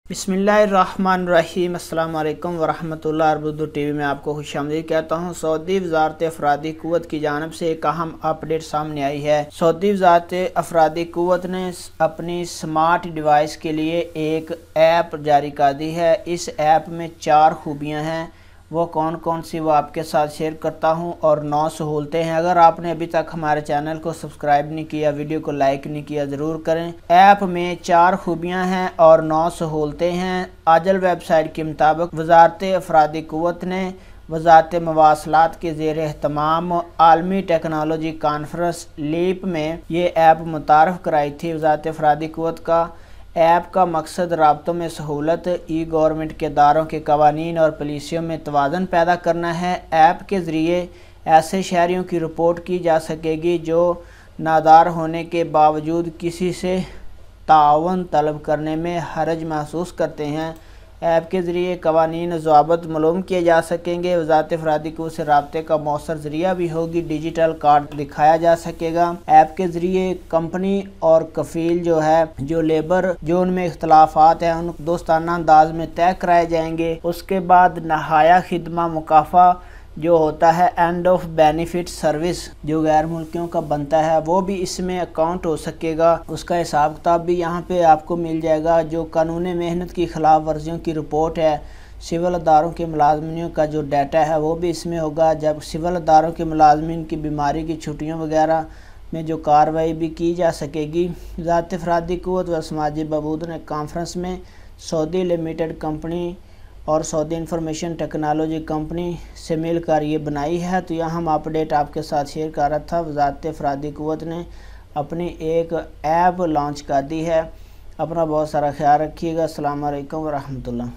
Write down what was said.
बिस्मिल्लाहिर्रहमानिर्रहीम। अस्सलाम वालेकुम वरहमतुल्लाह। उर्दू टीवी में आपको खुशामदीद कहता हूँ। सऊदी वज़ारत अफरादी क़ुव्वत की जानिब से एक अहम अपडेट सामने आई है। सऊदी वज़ारत अफरादी क़ुव्वत ने अपनी स्मार्ट डिवाइस के लिए एक ऐप जारी कर दी है। इस ऐप में 4 खूबियाँ हैं, वो कौन कौन सी वो आपके साथ शेयर करता हूं, और 9 सहूलतें हैं। अगर आपने अभी तक हमारे चैनल को सब्सक्राइब नहीं किया, वीडियो को लाइक नहीं किया, ज़रूर करें। ऐप में 4 खूबियां हैं और 9 सहूलतें हैं। आजल वेबसाइट के मुताबिक वज़ारत अफरादी क़ुव्वत ने वज़ारत मवासलात के ज़ेर एहतमाम आलमी टेक्नोलॉजी कॉन्फ्रेंस लीप में ये ऐप मुतारफ़ कराई थी। वज़ारत अफरादी क़ुव्वत का ऐप का मकसद राब्तों में सहूलत, ई गवर्नमेंट के इदारों के कवानीन और पॉलिसियों में तवाज़ुन पैदा करना है। ऐप के ज़रिए ऐसे शहरियों की रिपोर्ट की जा सकेगी जो नादार होने के बावजूद किसी से ताअवुन तलब करने में हरज महसूस करते हैं। ऐप के ज़रिए कवानीन ज़वाबित मालूम किए जा सकेंगे। वज़ारत अफरादी क़ुव्वत से राब्ते का मौसर ज़रिया भी होगी। डिजिटल कार्ड दिखाया जा सकेगा। ऐप के ज़रिए कंपनी और कफ़ील जो लेबर जो उनमें इख्तलाफात हैं उन दोस्ताना अंदाज में तय कराए जाएंगे। उसके बाद नहाया खिदमा मुकाफ़ा जो होता है एंड ऑफ बेनिफिट सर्विस जो गैर मुल्कियों का बनता है, वो भी इसमें अकाउंट हो सकेगा। उसका हिसाब किताब भी यहाँ पे आपको मिल जाएगा। जो कानून मेहनत की खिलाफ वर्जियों की रिपोर्ट है, सिविल अदारों के मुलाजमीन का जो डाटा है वो भी इसमें होगा। जब सिविल अदारों के मुलाजमीन की बीमारी की छुट्टियों वगैरह में जो कार्रवाई भी की जा सकेगी। वज़ारत अफरादी क़ुव्वत व समाजी बहबूद ने कॉन्फ्रेंस में सऊदी लिमिटेड कंपनी और सऊदी इंफॉर्मेशन टेक्नोलॉजी कंपनी से मिलकर ये बनाई है। तो यह हम अपडेट आपके साथ शेयर कर रहा था। वज़ारत अफरादी क़ुव्वत ने अपनी एक ऐप लॉन्च कर दी है। अपना बहुत सारा ख्याल रखिएगा। अस्सलाम वालेकुम वरहमतुल्लाह।